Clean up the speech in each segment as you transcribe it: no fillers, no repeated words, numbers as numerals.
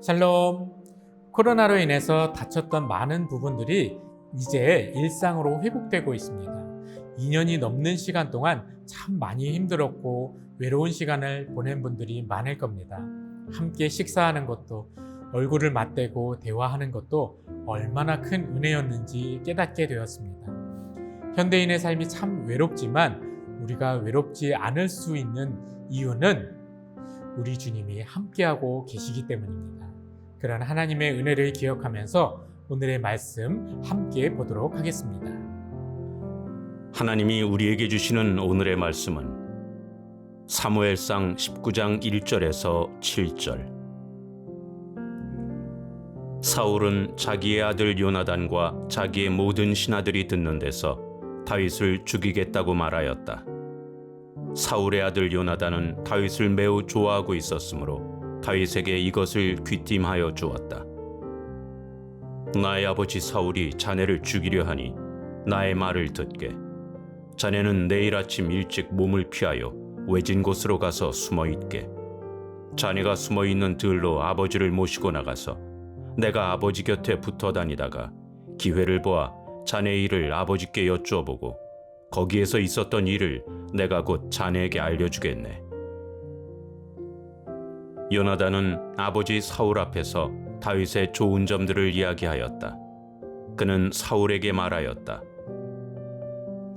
샬롬. 코로나로 인해서 다쳤던 많은 부분들이 이제 일상으로 회복되고 있습니다. 2년이 넘는 시간 동안 참 많이 힘들었고 외로운 시간을 보낸 분들이 많을 겁니다. 함께 식사하는 것도, 얼굴을 맞대고 대화하는 것도 얼마나 큰 은혜였는지 깨닫게 되었습니다. 현대인의 삶이 참 외롭지만 우리가 외롭지 않을 수 있는 이유는 우리 주님이 함께하고 계시기 때문입니다. 그런 하나님의 은혜를 기억하면서 오늘의 말씀 함께 보도록 하겠습니다. 하나님이 우리에게 주시는 오늘의 말씀은 사무엘상 19장 1절에서 7절. 사울은 자기의 아들 요나단과 자기의 모든 신하들이 듣는 데서 다윗을 죽이겠다고 말하였다. 사울의 아들 요나단은 다윗을 매우 좋아하고 있었으므로 다윗에게 이것을 귀띔하여 주었다. 나의 아버지 사울이 자네를 죽이려 하니 나의 말을 듣게. 자네는 내일 아침 일찍 몸을 피하여 외진 곳으로 가서 숨어 있게. 자네가 숨어 있는 들로 아버지를 모시고 나가서 내가 아버지 곁에 붙어 다니다가 기회를 보아 자네의 일을 아버지께 여쭈어보고 거기에서 있었던 일을 내가 곧 자네에게 알려주겠네. 요나단은 아버지 사울 앞에서 다윗의 좋은 점들을 이야기하였다. 그는 사울에게 말하였다.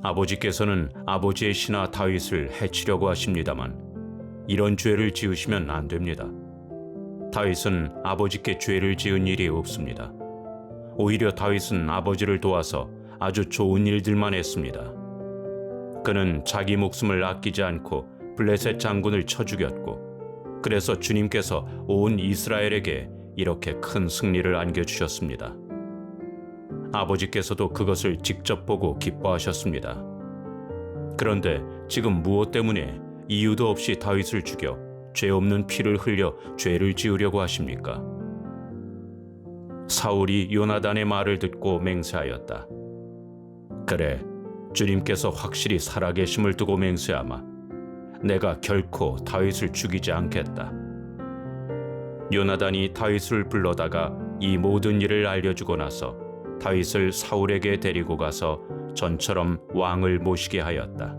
아버지께서는 아버지의 신하 다윗을 해치려고 하십니다만 이런 죄를 지으시면 안 됩니다. 다윗은 아버지께 죄를 지은 일이 없습니다. 오히려 다윗은 아버지를 도와서 아주 좋은 일들만 했습니다. 그는 자기 목숨을 아끼지 않고 블레셋 장군을 쳐 죽였고 그래서 주님께서 온 이스라엘에게 이렇게 큰 승리를 안겨주셨습니다. 아버지께서도 그것을 직접 보고 기뻐하셨습니다. 그런데 지금 무엇 때문에 이유도 없이 다윗을 죽여 죄 없는 피를 흘려 죄를 지으려고 하십니까? 사울이 요나단의 말을 듣고 맹세하였다. 그래, 주님께서 확실히 살아계심을 두고 맹세하마 내가 결코 다윗을 죽이지 않겠다. 요나단이 다윗을 불러다가 이 모든 일을 알려주고 나서 다윗을 사울에게 데리고 가서 전처럼 왕을 모시게 하였다.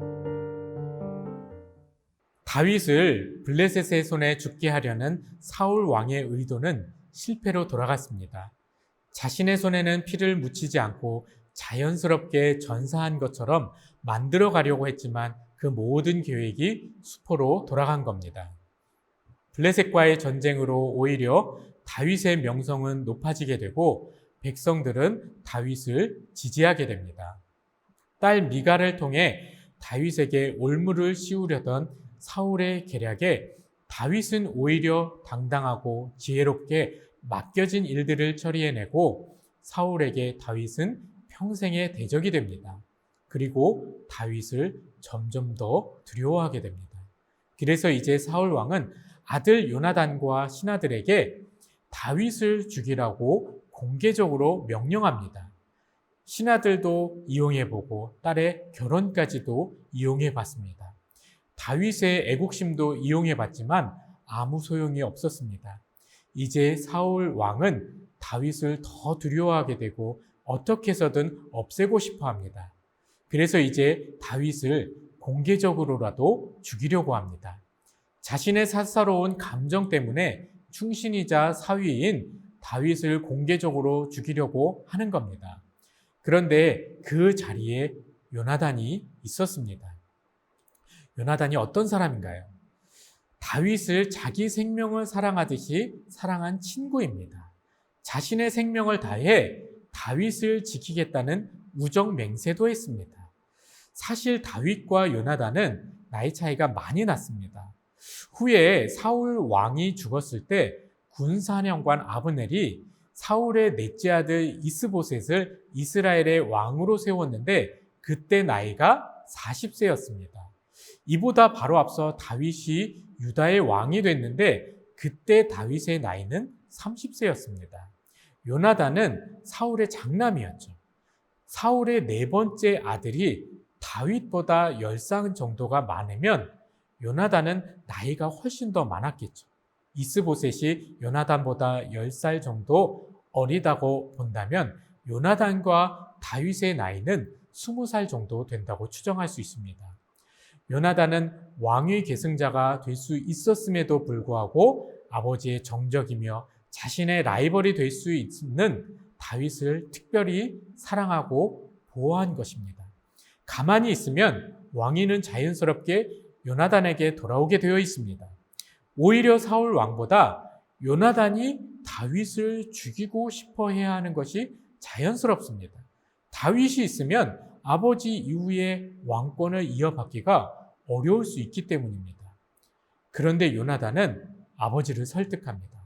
다윗을 블레셋의 손에 죽게 하려는 사울 왕의 의도는 실패로 돌아갔습니다. 자신의 손에는 피를 묻히지 않고 자연스럽게 전사한 것처럼 만들어 가려고 했지만 그 모든 계획이 수포로 돌아간 겁니다. 블레셋과의 전쟁으로 오히려 다윗의 명성은 높아지게 되고 백성들은 다윗을 지지하게 됩니다. 딸 미갈을 통해 다윗에게 올무를 씌우려던 사울의 계략에 다윗은 오히려 당당하고 지혜롭게 맡겨진 일들을 처리해내고 사울에게 다윗은 평생의 대적이 됩니다. 그리고 다윗을 점점 더 두려워하게 됩니다. 그래서 이제 사울 왕은 아들 요나단과 신하들에게 다윗을 죽이라고 공개적으로 명령합니다. 신하들도 이용해보고 딸의 결혼까지도 이용해봤습니다. 다윗의 애국심도 이용해봤지만 아무 소용이 없었습니다. 이제 사울 왕은 다윗을 더 두려워하게 되고 어떻게 해서든 없애고 싶어 합니다. 그래서 이제 다윗을 공개적으로라도 죽이려고 합니다. 자신의 사사로운 감정 때문에 충신이자 사위인 다윗을 공개적으로 죽이려고 하는 겁니다. 그런데 그 자리에 요나단이 있었습니다. 요나단이 어떤 사람인가요? 다윗을 자기 생명을 사랑하듯이 사랑한 친구입니다. 자신의 생명을 다해 다윗을 지키겠다는 우정 맹세도 했습니다. 사실 다윗과 요나단은 나이 차이가 많이 났습니다. 후에 사울 왕이 죽었을 때 군사령관 아브넬이 사울의 넷째 아들 이스보셋을 이스라엘의 왕으로 세웠는데 그때 나이가 40세였습니다. 이보다 바로 앞서 다윗이 유다의 왕이 됐는데 그때 다윗의 나이는 30세였습니다. 요나단은 사울의 장남이었죠. 사울의 네 번째 아들이 다윗보다 10살 정도가 많으면 요나단은 나이가 훨씬 더 많았겠죠. 이스보셋이 요나단보다 10살 정도 어리다고 본다면 요나단과 다윗의 나이는 20살 정도 된다고 추정할 수 있습니다. 요나단은 왕위 계승자가 될 수 있었음에도 불구하고 아버지의 정적이며 자신의 라이벌이 될 수 있는 다윗을 특별히 사랑하고 보호한 것입니다. 가만히 있으면 왕위는 자연스럽게 요나단에게 돌아오게 되어 있습니다. 오히려 사울 왕보다 요나단이 다윗을 죽이고 싶어 해야 하는 것이 자연스럽습니다. 다윗이 있으면 아버지 이후에 왕권을 이어받기가 어려울 수 있기 때문입니다. 그런데 요나단은 아버지를 설득합니다.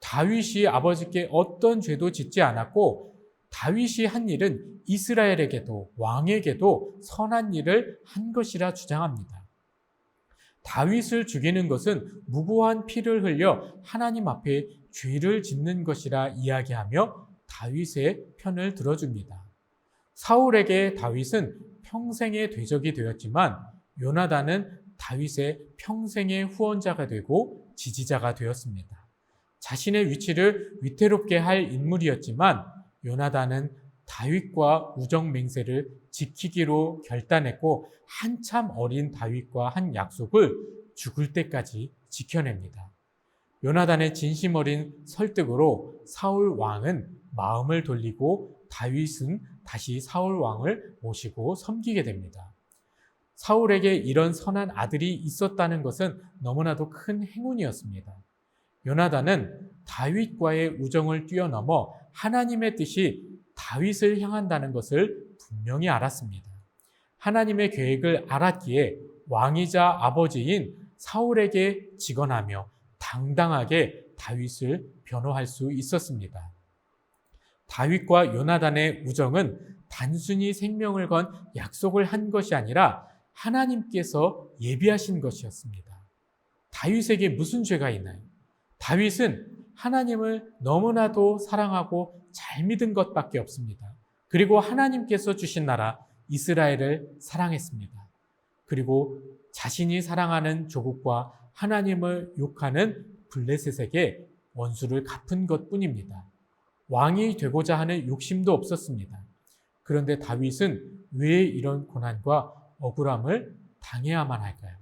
다윗이 아버지께 어떤 죄도 짓지 않았고 다윗이 한 일은 이스라엘에게도 왕에게도 선한 일을 한 것이라 주장합니다. 다윗을 죽이는 것은 무고한 피를 흘려 하나님 앞에 죄를 짓는 것이라 이야기하며 다윗의 편을 들어줍니다. 사울에게 다윗은 평생의 대적이 되었지만 요나단은 다윗의 평생의 후원자가 되고 지지자가 되었습니다. 자신의 위치를 위태롭게 할 인물이었지만 요나단은 다윗과 우정 맹세를 지키기로 결단했고 한참 어린 다윗과 한 약속을 죽을 때까지 지켜냅니다. 요나단의 진심 어린 설득으로 사울 왕은 마음을 돌리고 다윗은 다시 사울 왕을 모시고 섬기게 됩니다. 사울에게 이런 선한 아들이 있었다는 것은 너무나도 큰 행운이었습니다. 요나단은 다윗과의 우정을 뛰어넘어 하나님의 뜻이 다윗을 향한다는 것을 분명히 알았습니다. 하나님의 계획을 알았기에 왕이자 아버지인 사울에게 직언하며 당당하게 다윗을 변호할 수 있었습니다. 다윗과 요나단의 우정은 단순히 생명을 건 약속을 한 것이 아니라 하나님께서 예비하신 것이었습니다. 다윗에게 무슨 죄가 있나요? 다윗은 하나님을 너무나도 사랑하고 잘 믿은 것밖에 없습니다. 그리고 하나님께서 주신 나라 이스라엘을 사랑했습니다. 그리고 자신이 사랑하는 조국과 하나님을 욕하는 블레셋에게 원수를 갚은 것뿐입니다. 왕이 되고자 하는 욕심도 없었습니다. 그런데 다윗은 왜 이런 고난과 억울함을 당해야만 할까요?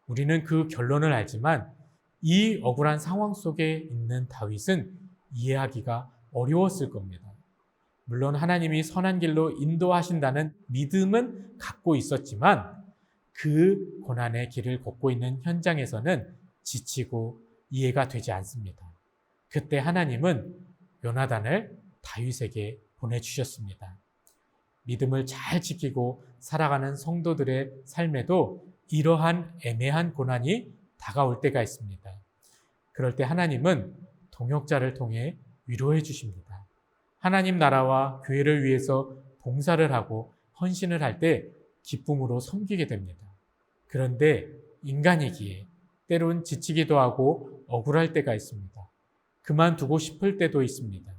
우리는 그 결론을 알지만 이 억울한 상황 속에 있는 다윗은 이해하기가 어려웠을 겁니다. 물론 하나님이 선한 길로 인도하신다는 믿음은 갖고 있었지만 그 고난의 길을 걷고 있는 현장에서는 지치고 이해가 되지 않습니다. 그때 하나님은 요나단을 다윗에게 보내주셨습니다. 믿음을 잘 지키고 살아가는 성도들의 삶에도 이러한 애매한 고난이 다가올 때가 있습니다. 그럴 때 하나님은 동역자를 통해 위로해 주십니다. 하나님 나라와 교회를 위해서 봉사를 하고 헌신을 할 때 기쁨으로 섬기게 됩니다. 그런데 인간이기에 때론 지치기도 하고 억울할 때가 있습니다. 그만두고 싶을 때도 있습니다.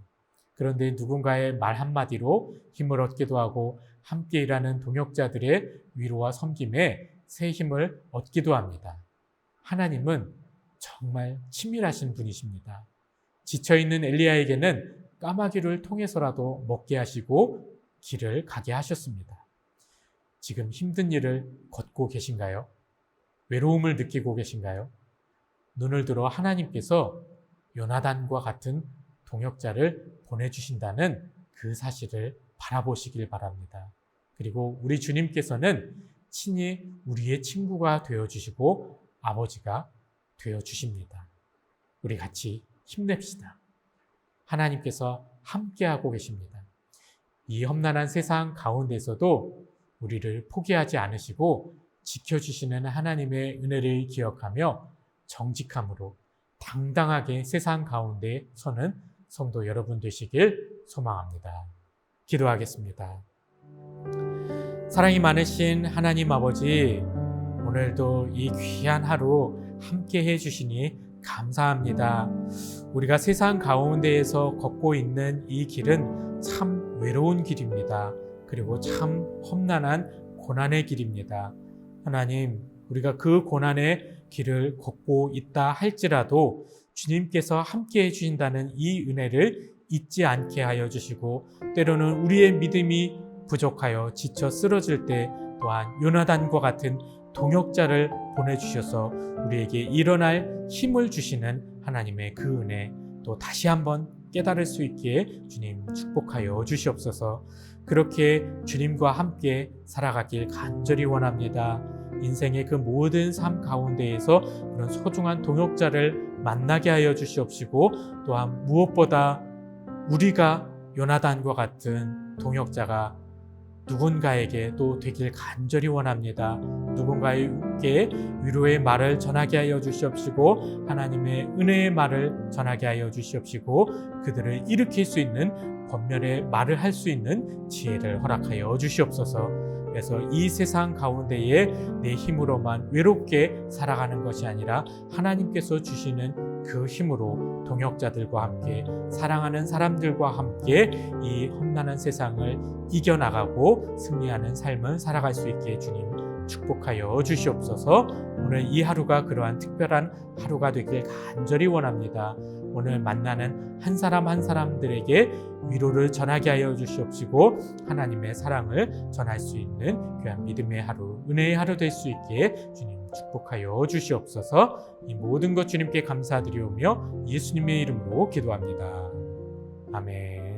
그런데 누군가의 말 한마디로 힘을 얻기도 하고 함께 일하는 동역자들의 위로와 섬김에 새 힘을 얻기도 합니다. 하나님은 정말 친밀하신 분이십니다. 지쳐있는 엘리야에게는 까마귀를 통해서라도 먹게 하시고 길을 가게 하셨습니다. 지금 힘든 일을 걷고 계신가요? 외로움을 느끼고 계신가요? 눈을 들어 하나님께서 요나단과 같은 동역자를 보내주신다는 그 사실을 바라보시길 바랍니다. 그리고 우리 주님께서는 친히 우리의 친구가 되어주시고 아버지가 되어주십니다. 우리 같이 힘냅시다. 하나님께서 함께하고 계십니다. 이 험난한 세상 가운데서도 우리를 포기하지 않으시고 지켜주시는 하나님의 은혜를 기억하며 정직함으로 당당하게 세상 가운데 서는 성도 여러분 되시길 소망합니다. 기도하겠습니다. 사랑이 많으신 하나님 아버지, 오늘도 이 귀한 하루 함께 해주시니 감사합니다. 우리가 세상 가운데에서 걷고 있는 이 길은 참 외로운 길입니다. 그리고 참 험난한 고난의 길입니다. 하나님, 우리가 그 고난의 길을 걷고 있다 할지라도 주님께서 함께 해주신다는 이 은혜를 잊지 않게 하여 주시고, 때로는 우리의 믿음이 부족하여 지쳐 쓰러질 때 또한 요나단과 같은 동역자를 보내주셔서 우리에게 일어날 힘을 주시는 하나님의 그 은혜, 또 다시 한번 깨달을 수 있게 주님 축복하여 주시옵소서. 그렇게 주님과 함께 살아가길 간절히 원합니다. 인생의 그 모든 삶 가운데에서 그런 소중한 동역자를 만나게 하여 주시옵시고, 또한 무엇보다 우리가 요나단과 같은 동역자가 누군가에게 또 되길 간절히 원합니다. 누군가에게 위로의 말을 전하게 하여 주시옵시고, 하나님의 은혜의 말을 전하게 하여 주시옵시고, 그들을 일으킬 수 있는 권면의 말을 할 수 있는 지혜를 허락하여 주시옵소서. 그래서 이 세상 가운데에 내 힘으로만 외롭게 살아가는 것이 아니라 하나님께서 주시는 그 힘으로 동역자들과 함께, 사랑하는 사람들과 함께 이 험난한 세상을 이겨나가고 승리하는 삶을 살아갈 수 있게 주님 축복하여 주시옵소서. 오늘 이 하루가 그러한 특별한 하루가 되길 간절히 원합니다. 오늘 만나는 한 사람 한 사람들에게 위로를 전하게 하여 주시옵시고, 하나님의 사랑을 전할 수 있는 귀한 믿음의 하루, 은혜의 하루 될 수 있게 주님 축복하여 주시옵소서. 이 모든 것 주님께 감사드리오며 예수님의 이름으로 기도합니다. 아멘.